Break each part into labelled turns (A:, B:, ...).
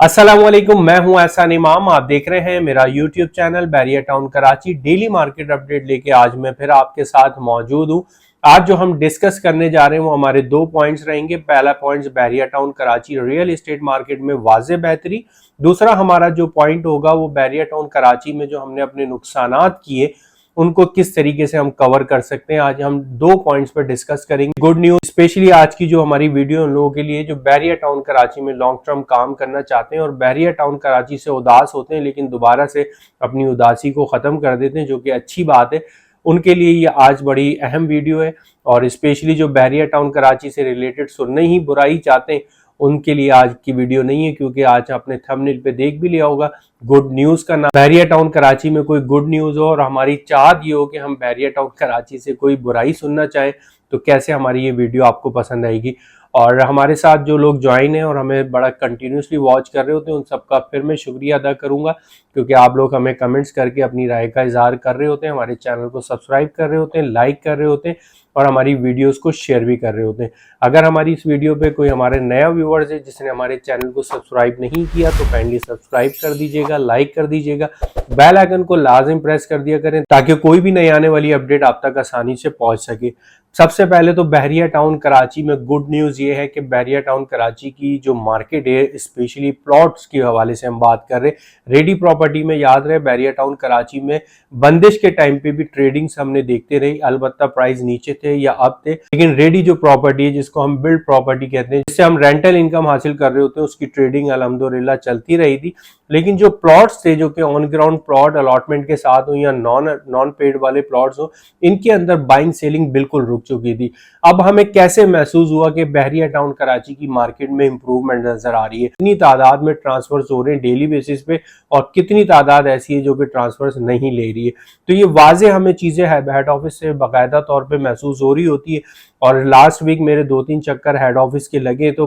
A: अस्सलामुअलैकुम, मैं हूं एहसान इमाम। आप देख रहे हैं मेरा YouTube channel Bahria town Karachi. Daily market update लेके आज मैं फिर आपके साथ मौजूद हूं। आज जो हम डिस्कस करने जा रहे हैं वो हमारे दो पॉइंट्स रहेंगे। पहला point Bahria town Karachi real estate market में वाज़े बेहतरी। दूसरा हमारा जो पॉइंट होगा वो बैरिया टाउन कराची में जो हमने अपने नुकसानात किए उनको किस तरीके से हम कवर कर सकते हैं। आज हम दो पॉइंट्स पर डिस्कस करेंगे। गुड न्यूज स्पेशली आज की जो हमारी वीडियो उन लोगों के लिए जो बैरिया टाउन कराची में लॉन्ग टर्म काम करना चाहते हैं और बैरिया टाउन कराची से उदास होते हैं लेकिन दोबारा से अपनी उदासी को ख़त्म कर देते हैं, जो कि अच्छी बात है। उनके लिए ये आज बड़ी अहम वीडियो है और स्पेशली जो बैरिया टाउन कराची से रिलेटेड सुनने ही बुराई चाहते हैं उनके लिए आज की वीडियो नहीं है, क्योंकि आज आपने थंबनेल पे देख भी लिया होगा गुड न्यूज का नाम। बैरिया टाउन कराची में कोई गुड न्यूज हो और हमारी चाहत ये हो कि हम बैरिया टाउन कराची से कोई बुराई सुनना चाहे तो कैसे हमारी ये वीडियो आपको पसंद आएगी। और हमारे साथ जो लोग ज्वाइन हैं और हमें बड़ा कंटिन्यूसली वॉच कर रहे होते हैं उन सबका फिर मैं शुक्रिया अदा करूंगा, क्योंकि आप लोग हमें कमेंट्स करके अपनी राय का इजहार कर रहे होते हैं, हमारे चैनल को सब्सक्राइब कर रहे होते हैं, लाइक कर रहे होते हैं और हमारी वीडियोस को शेयर भी कर रहे होते हैं। अगर हमारी इस वीडियो पे कोई हमारे नया व्यूअर्स है जिसने हमारे चैनल को सब्सक्राइब नहीं किया तो काइंडली सब्सक्राइब कर दीजिएगा, लाइक कर दीजिएगा, बेल आइकन को लाजिम प्रेस कर दिया करें ताकि कोई भी नई आने वाली अपडेट आप तक आसानी से पहुंच सके। सबसे पहले तो बैरिया टाउन कराची में गुड न्यूज़ ये है कि बैरिया टाउन कराची की जो मार्केट है स्पेशली प्लॉट्स के हवाले से हम बात कर रहे हैं। रेडी प्रॉपर्टी में याद रहे बैरिया टाउन कराची में बंदिश के टाइम पे भी ट्रेडिंग्स हमने देखते रही, अलबत्ता प्राइस नीचे थे या अप थे, लेकिन रेडी जो प्रॉपर्टी है जिसको हम बिल्ड प्रॉपर्टी कहते हैं जिससे हम रेंटल इनकम हासिल कर रहे होते हैं उसकी ट्रेडिंग अल्हम्दुलिल्लाह चलती रही थी। लेकिन जो प्लॉट्स थे जो कि ऑन ग्राउंड प्लॉट अलॉटमेंट के साथ हो या नॉन पेड वाले प्लॉट्स हो, इनके अंदर बाइंग सेलिंग बिल्कुल रुक चुकी थी। अब हमें कैसे महसूस हुआ कि बैरिया टाउन कराची की मार्केट में इंप्रूवमेंट नजर आ रही है, कितनी तादाद में ट्रांसफर्स हो रहे हैं डेली बेसिस पे और कितनी तादाद ऐसी है जो कि ट्रांसफर्स नहीं ले रही है। तो ये वाजे हमें चीजें हेड ऑफिस से बाकायदा तौर पे महसूस हो रही होती है। और लास्ट वीक मेरे 2-3 चक्कर हेड ऑफिस के लगे तो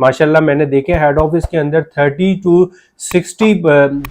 A: माशाल्लाह मैंने देखे हेड ऑफिस के अंदर 30 to 60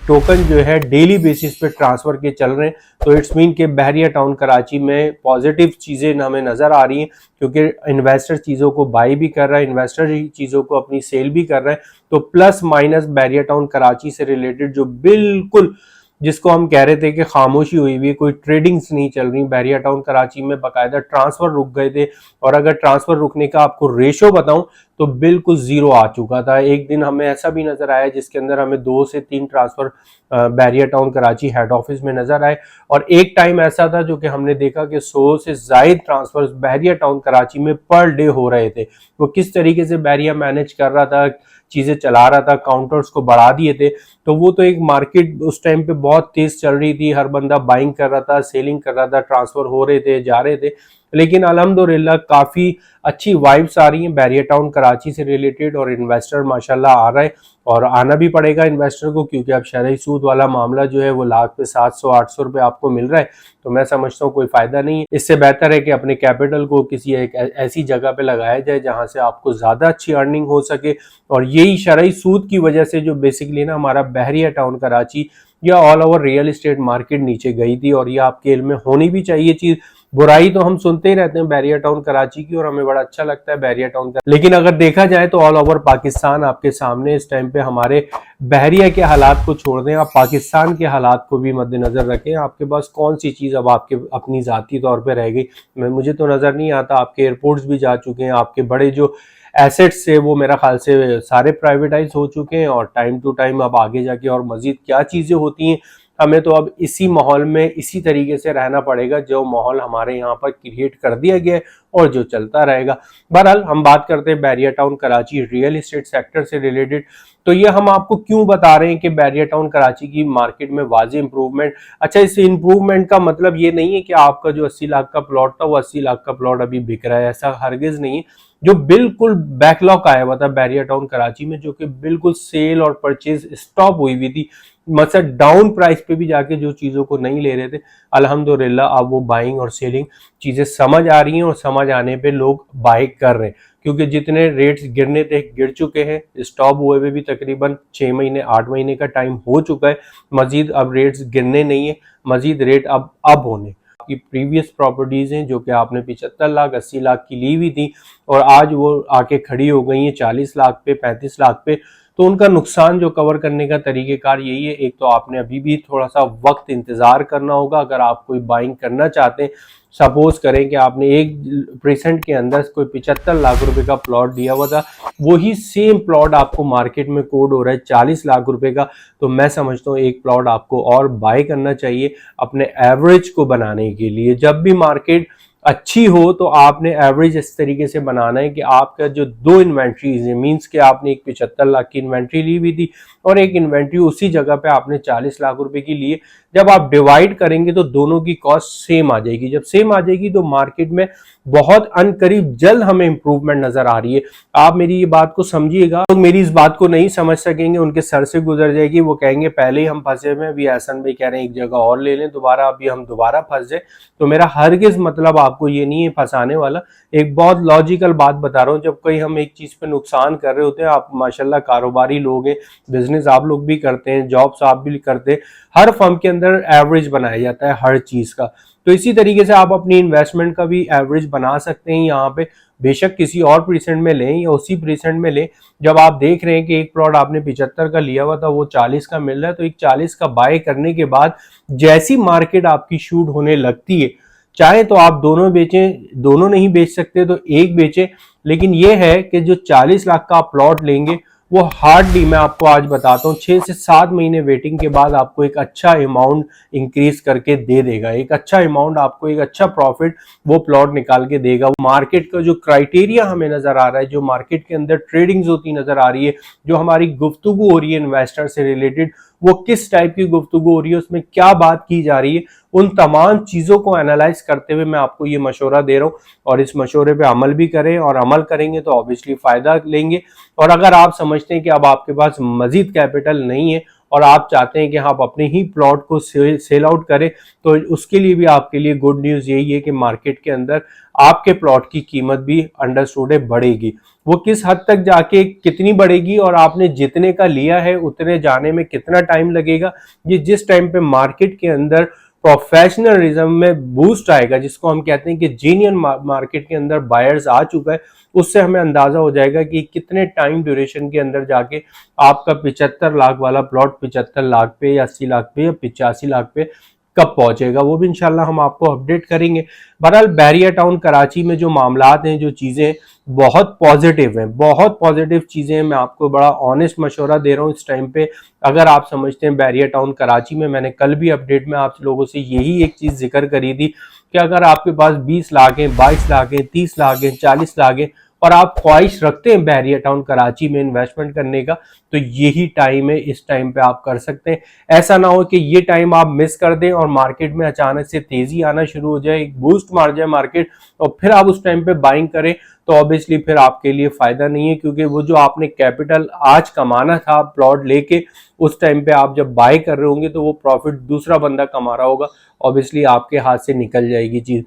A: टोकन जो है डेली बेसिस पे ट्रांसफर के चल रहे हैं। तो इट्स मीन के बैरिया टाउन कराची में पॉजिटिव चीजें हमें नजर आ रही हैं, क्योंकि इन्वेस्टर चीजों को बाई भी कर रहा है, इन्वेस्टर चीजों को अपनी सेल भी कर रहा है। तो plus minus Bahria town Karachi से रिलेटेड जो बिल्कुल जिसको हम कह रहे थे कि खामोशी हुई हुई, कोई ट्रेडिंग्स नहीं चल रही, बैरिया टाउन कराची में बाकायदा ट्रांसफर रुक गए थे। और अगर ट्रांसफर रुकने का आपको रेशो बताऊं तो बिल्कुल जीरो आ चुका था। एक दिन हमें ऐसा भी नजर आया जिसके अंदर हमें 2 से 3 transfer Bahria town Karachi head office में नजर आए। और एक टाइम ऐसा था जो कि हमने देखा कि 100 से ज्यादा ट्रांसफर बैरिया टाउन कराची में पर डे हो रहे थे। वो किस तरीके से बैरिया मैनेज कर रहा था, चीजें चला रहा था, काउंटर्स को बढ़ा दिए थे। तो वो तो एक मार्केट उस टाइम पे बहुत तेज चल रही थी, हर बंदा बाइंग कर रहा था, सेलिंग कर रहा था, ट्रांसफर हो रहे थे, जा रहे थे। लेकिन अल्हम्दुलिल्लाह काफी अच्छी वाइब्स आ रही हैं बैरिया टाउन कराची से रिलेटेड और इन्वेस्टर माशाल्लाह आ रहा है और आना भी पड़ेगा इन्वेस्टर को, क्योंकि अब शरई सूद वाला मामला जो है वो लाख पे 700-800 रुपए आपको मिल रहा है। तो मैं समझता हूँ कोई फायदा नहीं है। इससे बेहतर है कि अपने कैपिटल को किसी एक ऐसी जगह पे लगाया जाए जहां से आपको ज्यादा अच्छी अर्निंग हो सके। और यही शरई सूद की वजह से जो बेसिकली ना हमारा बैरिया टाउन कराची या all over real estate market नीचे गई थी और ये आपके इल्म में होनी भी चाहिए चीज। बुराई तो हम सुनते ही रहते हैं बैरिया टाउन कराची की और हमें बड़ा अच्छा लगता है बैरिया टाउन का, लेकिन अगर देखा जाए तो ऑल ओवर पाकिस्तान आपके सामने इस टाइम पे हमारे बहरिया के हालात को छोड़ दें, आप पाकिस्तान के हालात को भी मद्देनजर रखें। आपके पास कौन सी चीज अब आपके अपनी जाती तौर पे रह गई, मुझे तो नजर नहीं आता। आपके एयरपोर्ट्स भी जा चुके हैं, आपके बड़े जो एसेट्स से वो मेरा ख्याल से सारे प्राइवेटाइज हो चुके हैं और टाइम टू टाइम अब आगे जाके और मजीद क्या चीजें होती हैं। हमें तो अब इसी माहौल में इसी तरीके से रहना पड़ेगा जो माहौल हमारे यहाँ पर क्रिएट कर दिया गया है और जो चलता रहेगा। बहरहाल हम बात करते हैं Bahria town Karachi real estate sector से रिलेटेड। तो ये हम आपको क्यों बता रहे हैं कि बैरिया टाउन कराची की मार्केट में वाज़ेह इंप्रूवमेंट। अच्छा, इस इंप्रूवमेंट का मतलब ये नहीं है कि आपका जो 80 लाख का प्लॉट था वो 80 लाख का प्लॉट अभी बिक रहा है, ऐसा हरगिज नहीं है। जो बिल्कुल बैकलॉग आया हुआ था बैरिया टाउन कराची में, जो कि बिल्कुल सेल और परचेज स्टॉप हुई हुई थी, मतलब डाउन प्राइस पे भी जाके जो चीजों को नहीं ले रहे थे, अल्हम्दुलिल्लाह अब वो बाइंग और सेलिंग चीजें समझ आ रही हैं और समझ आने पे लोग बाय कर रहे हैं, क्योंकि जितने रेट्स गिरने थे गिर चुके हैं। स्टॉप हुए हुए भी तकरीबन 6 महीने 8 महीने का टाइम हो चुका है। मजीद अब रेट्स गिरने नहीं है, मजीद रेट अब होने की प्रीवियस प्रॉपर्टीज हैं जो कि आपने 75 लाख 80 लाख की ली हुई थी और आज वो आके खड़ी हो गई हैं 40 लाख पे 35 लाख पे। तो उनका नुकसान जो कवर करने का तरीकेकार यही है, एक तो आपने अभी भी थोड़ा सा वक्त इंतजार करना होगा अगर आप कोई बाइंग करना चाहते हैं। सपोज करें कि आपने 1% के अंदर कोई 75 लाख रुपए का प्लॉट दिया हुआ था, वही सेम प्लॉट आपको मार्केट में कोड हो रहा है 40 लाख रुपए का, तो मैं समझता हूँ एक प्लॉट आपको और बाय करना चाहिए अपने एवरेज को बनाने के लिए। जब भी मार्केट अच्छी हो तो आपने एवरेज इस तरीके से बनाना है कि आपका जो दो इन्वेंट्रीज है, मींस कि आपने एक 75 लाख की इन्वेंट्री ली हुई थी और एक इन्वेंट्री उसी जगह पे आपने 40 लाख रुपए की लिए, जब आप डिवाइड करेंगे तो दोनों की कॉस्ट सेम आ जाएगी। जब सेम आ जाएगी तो मार्केट में बहुत अनकरीब जल्द हमें इंप्रूवमेंट नजर आ रही है। आप मेरी ये बात को समझिएगा, लोग मेरी इस बात को नहीं समझ सकेंगे, उनके सर से गुजर जाएगी, वो कहेंगे पहले ही हम फंसे हुए, अभी एहसन भाई कह रहे हैं एक जगह और ले लें दोबारा, अभी हम दोबारा फंस जाए। तो मेरा हरगिज मतलब आपको ये नहीं है फंसाने वाला, एक बहुत लॉजिकल बात बता रहा हूँ। जब कोई हम एक चीज पे नुकसान कर रहे होते हैं, आप माशाल्लाह कारोबारी लोग हैं, बिजनेस आप लोग भी करते हैं, जॉब्स आप भी करते हैं, हर फर्म के अंदर एवरेज बनाया जाता है हर चीज का। तो इसी तरीके से आप अपनी इन्वेस्टमेंट का भी एवरेज बना सकते हैं यहाँ पे, बेशक किसी और परसेंट में लें या उसी परसेंट में लें। जब आप देख रहे हैं कि एक प्लॉट आपने 75 का लिया हुआ था वो 40 का मिल रहा है, तो एक 40 का बाय करने के बाद जैसी मार्केट आपकी शूट होने लगती है, चाहे तो आप दोनों बेचें, दोनों नहीं बेच सकते तो एक बेचें, लेकिन ये है कि जो 40 लाख का आप प्लॉट लेंगे वो हार्डली, मैं आपको आज बताता हूँ, 6 से 7 महीने वेटिंग के बाद आपको एक अच्छा अमाउंट इंक्रीज करके दे देगा, एक अच्छा अमाउंट आपको, एक अच्छा प्रॉफिट वो प्लॉट निकाल के देगा। मार्केट का जो क्राइटेरिया हमें नजर आ रहा है, जो मार्केट के अंदर ट्रेडिंग्स होती नजर आ रही है, जो हमारी गुफ्तगू हो रही है इन्वेस्टर से रिलेटेड, वो किस टाइप की गुफ्तगू हो रही है, उसमें क्या बात की जा रही है, उन तमाम चीजों को एनालाइज करते हुए मैं आपको ये मशवरा दे रहा हूँ। और इस मशवरे पे अमल भी करें, और अमल करेंगे तो ऑब्वियसली फायदा लेंगे। और अगर आप समझते हैं कि अब आपके पास मजीद कैपिटल नहीं है और आप चाहते हैं कि आप अपने ही प्लॉट को सेल आउट करें, तो उसके लिए भी आपके लिए गुड न्यूज यही है कि मार्केट के अंदर आपके प्लॉट की कीमत भी अंडरस्टूड है बढ़ेगी। वो किस हद तक जाके कितनी बढ़ेगी और आपने जितने का लिया है उतने जाने में कितना टाइम लगेगा, ये जिस टाइम पे मार्केट के अंदर प्रोफेशनलिज्म में बूस्ट आएगा, जिसको हम कहते हैं कि जीनियन मार्केट के अंदर बायर्स आ चुका है, उससे हमें अंदाजा हो जाएगा कि कितने टाइम ड्यूरेशन के अंदर जाके आपका 75 लाख वाला प्लॉट 75 लाख पे या 80 लाख पे या 85 लाख पे कब पहुंचेगा। वो भी इंशाल्लाह हम आपको अपडेट करेंगे। बहरहाल बैरिया टाउन कराची में जो मामलात हैं, जो चीजें बहुत पॉजिटिव हैं, बहुत पॉजिटिव चीजें हैं। मैं आपको बड़ा ऑनेस्ट मशवरा दे रहा हूँ इस टाइम पे। अगर आप समझते हैं बैरिया टाउन कराची में, मैंने कल भी अपडेट में आप लोगों से यही एक चीज जिक्र करी थी कि अगर आपके पास 20 लाख है, 22 लाख है, 30 लाख है, 40 लाख है और आप ख्वाहिश रखते हैं बैरिया टाउन कराची में इन्वेस्टमेंट करने का, तो यही टाइम है, इस टाइम पे आप कर सकते हैं। ऐसा ना हो कि ये टाइम आप मिस कर दें और मार्केट में अचानक से तेजी आना शुरू हो जाए, एक बूस्ट मार जाए मार्केट, और फिर आप उस टाइम पे बाइंग करें, तो ऑब्वियसली फिर आपके लिए फायदा नहीं है, क्योंकि वो जो आपने कैपिटल आज कमाना था प्लॉट लेके, उस टाइम पे आप जब बाय कर रहे होंगे तो वो प्रॉफिट दूसरा बंदा कमा रहा होगा, ऑब्वियसली आपके हाथ से निकल जाएगी चीज।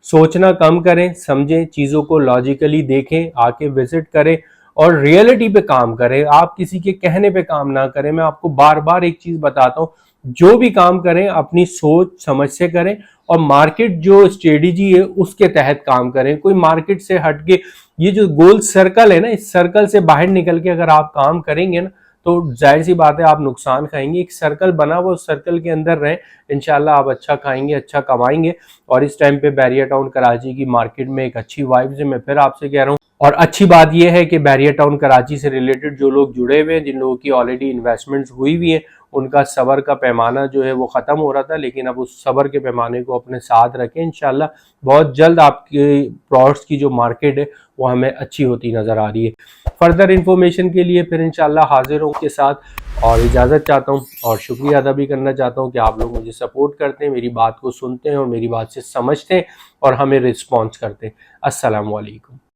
A: सोचना कम करें, समझें, चीजों को लॉजिकली देखें, आके विजिट करें और रियलिटी पे काम करें। आप किसी के कहने पे काम ना करें। मैं आपको बार बार एक चीज बताता हूं, जो भी काम करें अपनी सोच समझ से करें और मार्केट जो स्ट्रेटेजी है उसके तहत काम करें। कोई मार्केट से हटके, ये जो गोल सर्कल है ना, इस सर्कल से बाहर निकल के अगर आप काम करेंगे ना, तो जाहिर सी बात है आप नुकसान खाएंगे। एक सर्कल बना हुआ, उस सर्कल के अंदर रहें, इंशाल्लाह आप अच्छा खाएंगे, अच्छा कमाएंगे। और इस टाइम पे बैरिया टाउन कराची की मार्केट में एक अच्छी वाइब्स है, मैं फिर आपसे कह रहा हूँ। और अच्छी बात यह है कि बैरिया टाउन कराची से रिलेटेड जो लोग जुड़े हुए हैं, जिन लोगों की ऑलरेडी इन्वेस्टमेंट्स हुई हुई है, उनका सब्र का पैमाना जो है वो खत्म हो रहा था, लेकिन अब उस सब्र के पैमाने को अपने साथ रखें। इंशाल्लाह बहुत जल्द आपके प्लॉट्स की जो मार्केट है वो हमें अच्छी होती नजर आ रही है। फर्दर इंफॉर्मेशन के लिए फिर इंशाल्लाह हाजिर हूँ के साथ, और इजाज़त चाहता हूँ और शुक्रिया अदा भी करना चाहता हूँ कि आप लोग मुझे सपोर्ट करते हैं, मेरी बात को सुनते हैं और मेरी बात से समझते हैं और हमें रिस्पॉन्स करते हैं। अस्सलाम वालेकुम।